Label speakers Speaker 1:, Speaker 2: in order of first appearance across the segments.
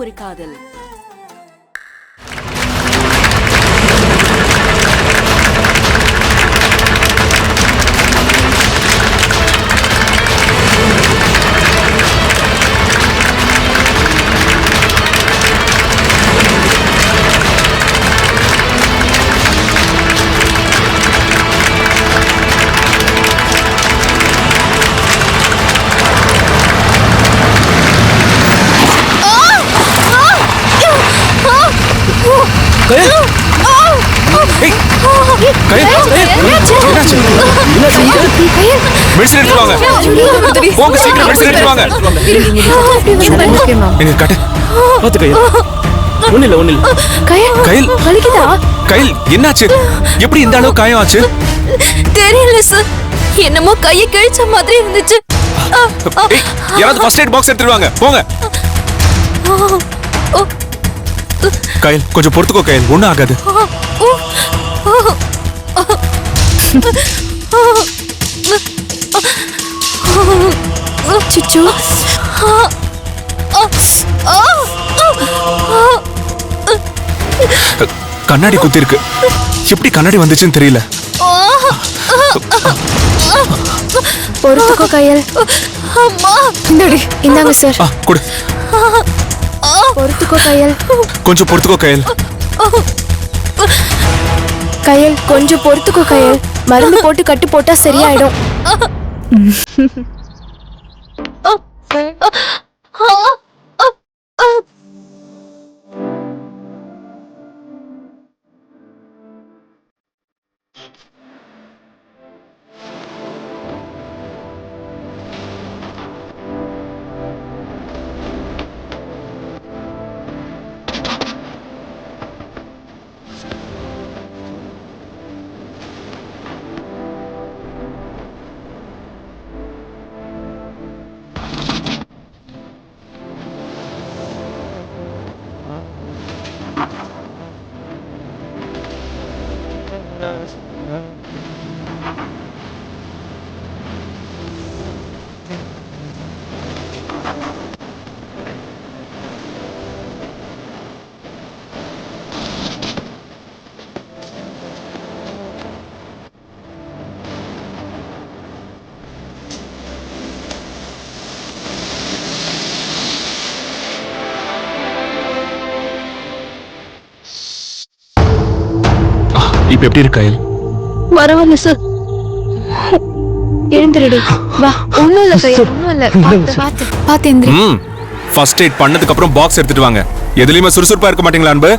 Speaker 1: ஒரு காதல்.
Speaker 2: என்னாச்சு? எப்படி இந்த அளவு காயம் ஆச்சு?
Speaker 3: தெரியல சார், என்னமோ கையை கிழிச்ச மாதிரி இருந்துச்சு.
Speaker 2: யாராவது ஃபர்ஸ்ட் எய்ட் பாக்ஸ் எடுத்துட்டு போங்க. கயல், கொஞ்சம் பொறுத்துக்கோ கயல், ஒண்ணும் ஆகாது.
Speaker 3: சிச்சு,
Speaker 2: கண்ணாடி குத்தி இருக்கு. எப்படி கண்ணாடி வந்துச்சுன்னு தெரியல.
Speaker 3: பொறுத்துக்கோ கயல். இந்தாங்க சார்.
Speaker 2: கொடு.
Speaker 3: பொறுத்துக்கோ கயல்.
Speaker 2: கொஞ்சம் பொறுத்துக்கோ கயல்.
Speaker 3: கயல், கொஞ்சம் பொறுத்துக்கோ கயல். மருந்து போட்டு கட்டு போட்டா சரியாயிடும்.
Speaker 2: இப்ப எப்படி இருக்கு கயல்?
Speaker 3: பரவாயில்ல சார், எழுந்திரடு. வா, ஒண்ணும் இல்ல கயல், ஒண்ணும் இல்ல. பாத்து எந்திரி.
Speaker 2: ஃபர்ஸ்ட் எய்ட் பண்ணதுக்கு அப்புறம் பாக்ஸ் எடுத்துட்டு வாங்க. எதுலயுமே சுறுசுறுப்பா இருக்க மாட்டீங்களா அன்பு?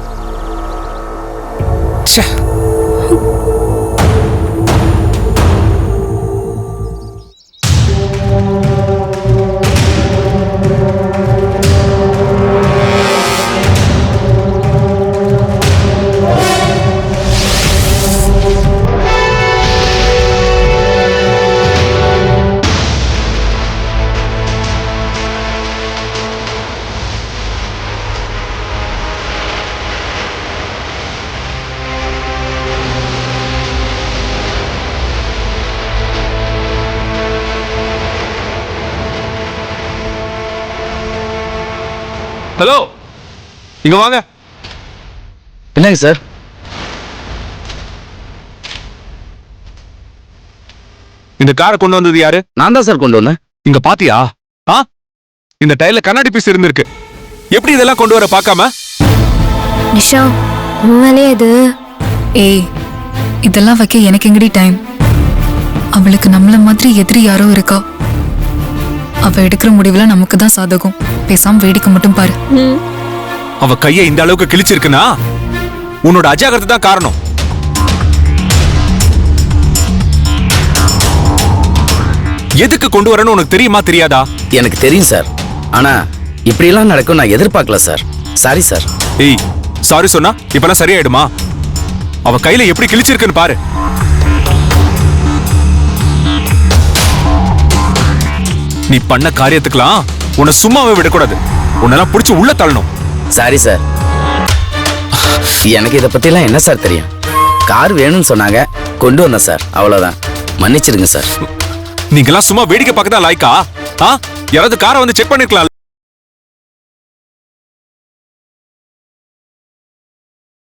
Speaker 2: ஹலோ, இங்க வாங்க.
Speaker 4: என்னங்க சார்?
Speaker 2: இந்த காரை கொண்டு வந்தது யாரு?
Speaker 4: நான் தான் சார் கொண்டு வந்தேன்.
Speaker 2: இங்க பாத்தியா? இந்த டயர்ல கண்ணாடி பீஸ் இருந்திருக்கு. எப்படி இதெல்லாம் கொண்டு வர பார்க்காம?
Speaker 3: நிஷா, உண்மையிலே இது?
Speaker 5: ஏய், இதெல்லாம் வைக்க எனக்கு எங்கடி டைம்? அவளுக்கு நம்மள மாதிரி எதிரி யாரோ இருக்கா. அவ எடுக்கிற முடிவுல நமக்கு தான் சாதகம். பேசாம வேடிக்கை மட்டும் பாரு.
Speaker 2: அவ கையை இந்த அளவுக்கு கிழிச்சிருக்குன்னா உன்னோட அஜாகிரதை தான் காரணம். எதுக்கு கொண்டு வரணும் உனக்கு தெரியுமா தெரியாதா?
Speaker 4: எனக்கு தெரியும் சார், ஆனா இப்படி எல்லாம் நடக்கும் நான் எதிர்பார்க்கல சார். Sorry sir.
Speaker 2: ஏய், சாரி சொன்னா இப்பெல்லாம் சரியாயிடுமா? அவ கையில எப்படி கிழிச்சிருக்குன்னு பாரு. நீ பண்ண காரியத்துக்கெல்லாம் உன்னை சும்மாவே விடக்கூடாது. உன்னெல்லாம் பிடிச்சி உள்ள தள்ளணும்.
Speaker 4: சாரி சார், எனக்கு இதை பத்தி எல்லாம் என்ன சார் தெரியும்? கார் வேணும்னு சொன்னாங்க, கொண்டு வந்தேன் சார், அவ்வளவுதான். மன்னிச்சிடுங்க சார்.
Speaker 2: நீங்கெல்லாம் சும்மா வேடிக்கை பார்க்க தான் லாய்க்கா? யாராவது காரை வந்து செக் பண்ணிருக்கலாம்.